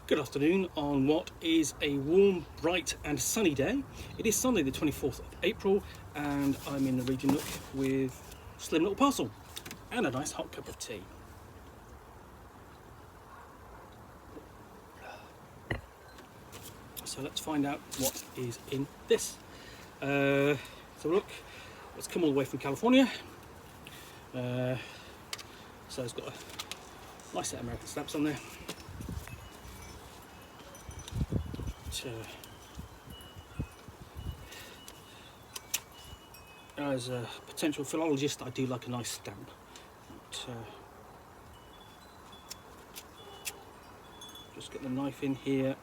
Good afternoon on what is a warm, bright and sunny day. It is Sunday the 24th of April and I'm in the Region Nook with Slim Little Parcel and a nice hot cup of tea. So let's find out what is in this. So look, it's come all the way from California. So it's got a nice set of American stamps on there. As a potential philologist, I do like a nice stamp. Just get the knife in here.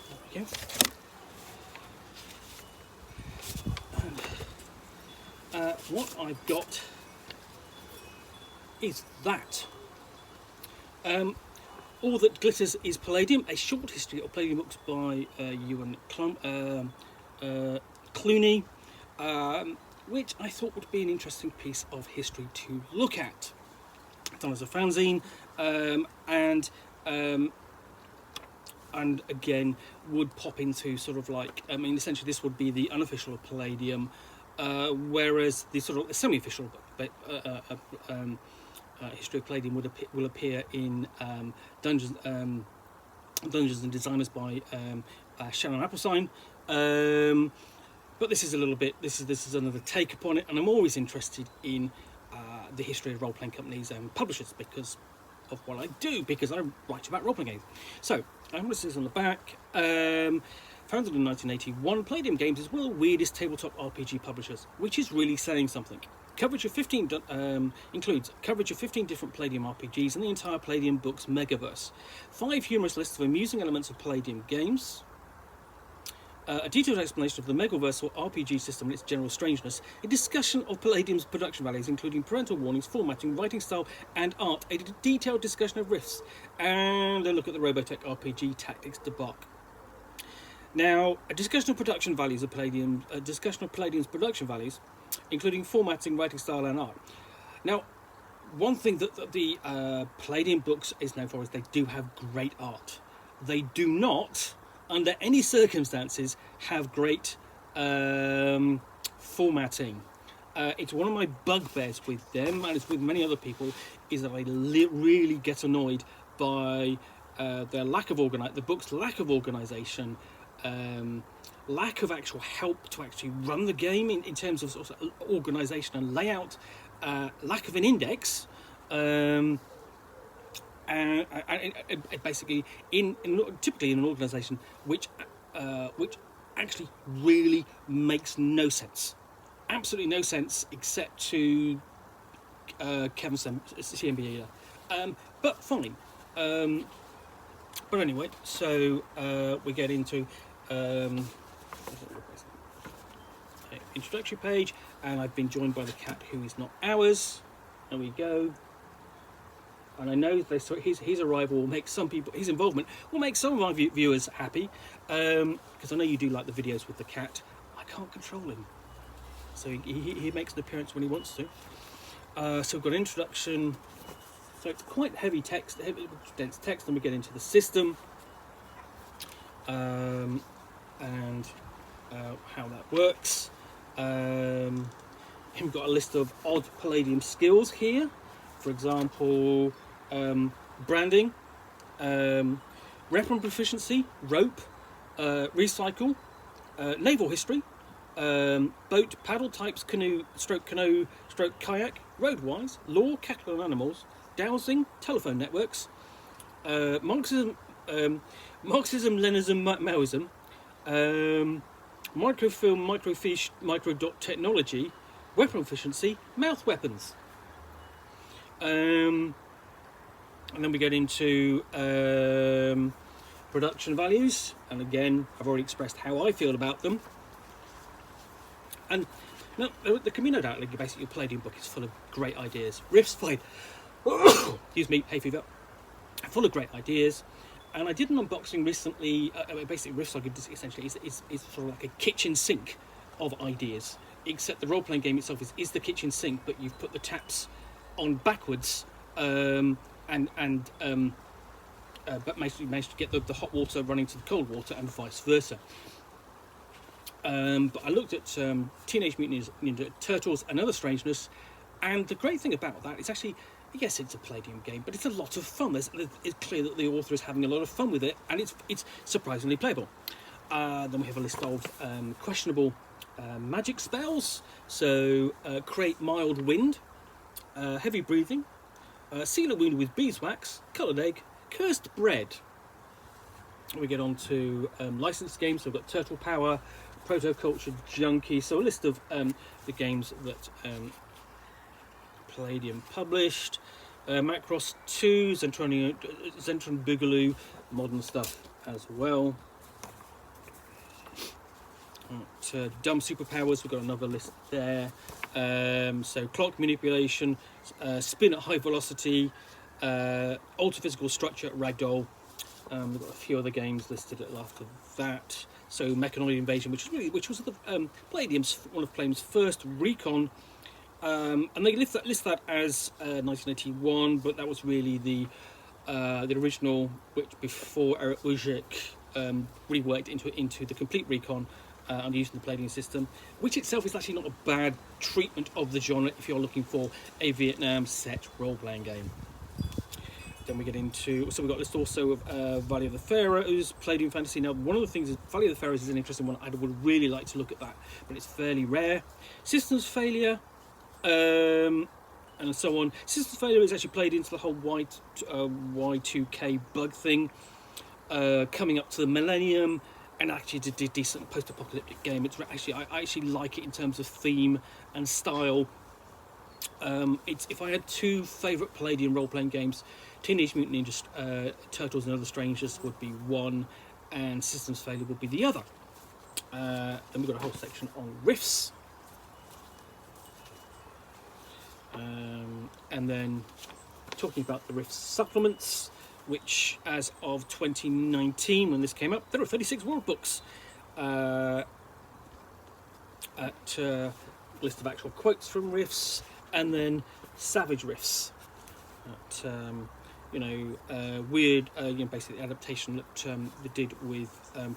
There we go. What I've got is that. All That Glitters is Palladium, a short history of Palladium Books by Ewan Clooney, which I thought would be an interesting piece of history to look at. Done as a fanzine, and again would pop into sort of like, I mean, essentially this would be the unofficial Palladium, whereas the sort of semi-official history of Palladium will appear in Dungeons and Designers by Shannon Applesign. But this is a little bit. This is another take upon it, and I'm always interested in the history of role-playing companies and publishers because of what I do, because I write about role-playing games. So this is on the back. Founded in 1981, Palladium Games is one of the weirdest tabletop RPG publishers, which is really saying something. Coverage of 15 includes coverage of 15 different Palladium RPGs and the entire Palladium Books megaverse. 5 humorous lists of amusing elements of Palladium games. A detailed explanation of the megaverse or RPG system and its general strangeness. A discussion of Palladium's production values, including parental warnings, formatting, writing style, and art. A detailed discussion of rifts, and a look at the Robotech RPG tactics debacle. Now, a discussion of production values of Palladium. A discussion of Palladium's production values, including formatting, writing style, and art. Now, one thing that the Palladium Books is known for is they do have great art. They do not, under any circumstances, have great formatting. It's one of my bugbears with them, and it's with many other people, is that I really get annoyed by their lack of the book's lack of organisation, lack of actual help to actually run the game in terms of sort of organisation and layout, lack of an index, and basically typically in an organisation which actually really makes no sense, absolutely no sense, except to Kevin CMB, but fine. But anyway, so we get into introductory page, and I've been joined by the cat who is not ours. There we go. And I know his arrival will make some people, his involvement will make some of my viewers happy, because I know you do like the videos with the cat. I can't control him, so he makes an appearance when he wants to. So we've got an introduction. So it's quite heavy text, dense text, and we get into the system, and how that works. We've got a list of odd Palladium skills here. For example, branding, weapon proficiency, rope, recycle, naval history, boat, paddle types, canoe, kayak, roadwise, law, cattle and animals, dowsing, telephone networks, Marxism, Leninism, Maoism, microfilm, microfiche, microdot technology, weapon efficiency, mouth weapons. And then we get into production values, and again, I've already expressed how I feel about them. And no, the Camino Doubt, basically, your Palladium book is full of great ideas. Riffs, fine. Excuse me, hay fever. Full of great ideas. And I did an unboxing recently. Basically, Riffs, essentially, is sort of like a kitchen sink of ideas, except the role-playing game itself is the kitchen sink, but you've put the taps on backwards, but managed to get the hot water running to the cold water and vice versa. But I looked at Teenage Mutant Ninja Turtles and Other Strangeness, and the great thing about that is actually, yes, it's a Palladium game, but it's a lot of fun. It's clear that the author is having a lot of fun with it, and it's surprisingly playable. Then we have a list of questionable magic spells. So create mild wind, heavy breathing, seal a wound with beeswax, coloured egg, cursed bread. We get on to licensed games. So we've got Turtle Power, Proto-Culture Junkie. So a list of the games that Palladium published. Macross 2, Zentron Boogaloo, modern stuff as well. Dumb superpowers, we've got another list there. So clock manipulation, spin at high velocity, alter physical structure, ragdoll. We've got a few other games listed after that. So Mechanoid Invasion, which was one of Palladium's first recon, and they list that as 1981, but that was really the original, which before Eric Ujic reworked into the complete recon and using the Palladium system, which itself is actually not a bad treatment of the genre if you're looking for a Vietnam set role-playing game. Then we get into, so we've got a list also of Valley of the Pharaohs, Palladium Fantasy. Now, one of the things is Valley of the Pharaohs is an interesting one. I would really like to look at that, but it's fairly rare. Systems Failure, and so on. Systems Failure is actually played into the whole Y2K bug thing, coming up to the millennium, and actually it's a decent post-apocalyptic game. It's actually, I actually like it in terms of theme and style. If I had two favourite Palladium role-playing games, Teenage Mutant Ninja Turtles and Other Strangers would be one, and Systems Failure would be the other. Then we've got a whole section on riffs. And then talking about the riffs supplements, which as of 2019, when this came up, there are 36 world books at list of actual quotes from riffs, and then savage riffs at weird, basically the adaptation that they did with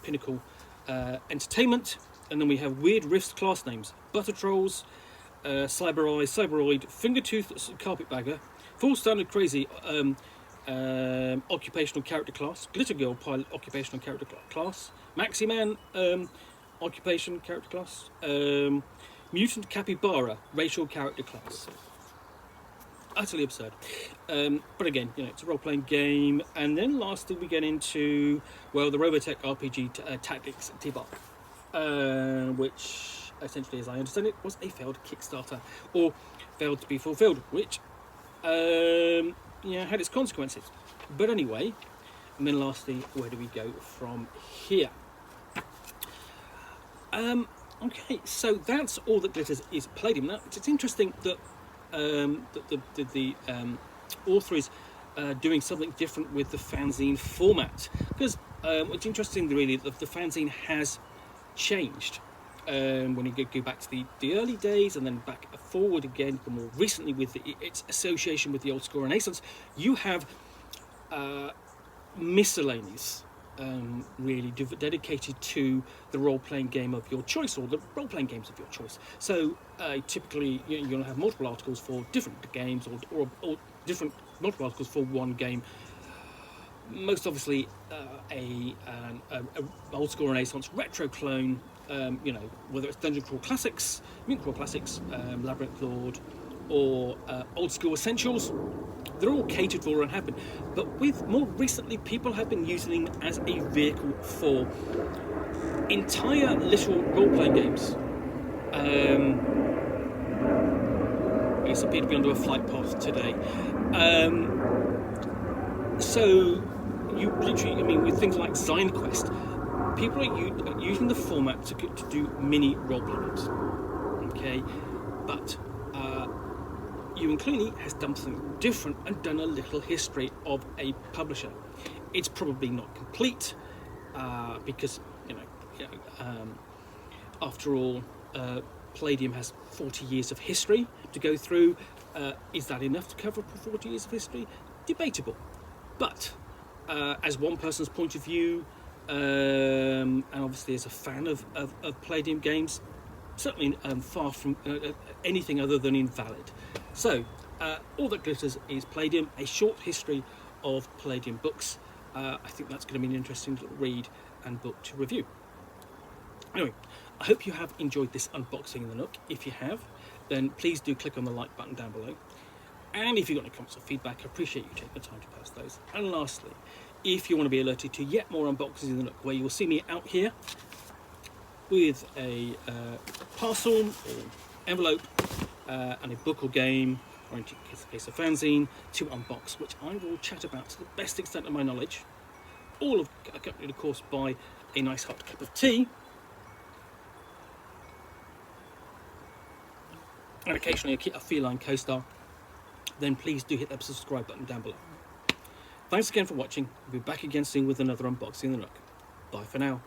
Pinnacle Entertainment. And then we have weird riffs class names: Butter Trolls, Cyber Eye, Cyberoid, Fingertooth Carpetbagger, Full Standard Crazy occupational character class, Glitter Girl Pilot occupational character class, Maxi Man occupation character class, Mutant Capybara racial character class. Utterly absurd. But again, it's a role-playing game. And then lastly, we get into, well, the Robotech RPG Tactics Tibok, which essentially, as I understand it, was a failed Kickstarter, or failed to be fulfilled, which had its consequences. But anyway, and then lastly, where do we go from here? Okay, so that's all that glitters is Palladium. Now, it's interesting that the author is doing something different with the fanzine format, because it's interesting really that the fanzine has changed. When you go back to the early days and then back forward again, more recently with its association with the old school Renaissance, you have miscellaneous, really dedicated to the role-playing game of your choice, or the role-playing games of your choice. So typically you're going to have multiple articles for different games, or different multiple articles for one game. Most obviously a old school Renaissance retro clone, whether it's Dungeon Crawl Classics, Mutant Crawl Classics, Labyrinth Lord, or Old School Essentials. They're all catered for and have been. But more recently, people have been using them as a vehicle for entire little role-playing games. I guess I appear to be under a flight path today. So you literally, with things like ZineQuest, people are using the format to do mini role-playing games. Okay, but Ewan Clooney has done something different and done a little history of a publisher. It's probably not complete because after all, Palladium has 40 years of history to go through. Is that enough to cover 40 years of history? Debatable. But as one person's point of view, and obviously as a fan of Palladium games, certainly far from anything other than invalid. So, All That Glitters is Palladium, a short history of Palladium Books. I think that's going to be an interesting little read and book to review. Anyway, I hope you have enjoyed this unboxing in the Nook. If you have, then please do click on the like button down below. And if you've got any comments or feedback, I appreciate you taking the time to post those. And lastly, if you want to be alerted to yet more unboxings in the Nook, where you will see me out here with a parcel or envelope and a book or game, or in case of Fanzine, to unbox, which I will chat about to the best extent of my knowledge, all accompanied, of course, by a nice hot cup of tea, and occasionally a feline co-star. Then please do hit that subscribe button down below. Thanks again for watching. We'll be back again soon with another unboxing in the Nook. Bye for now.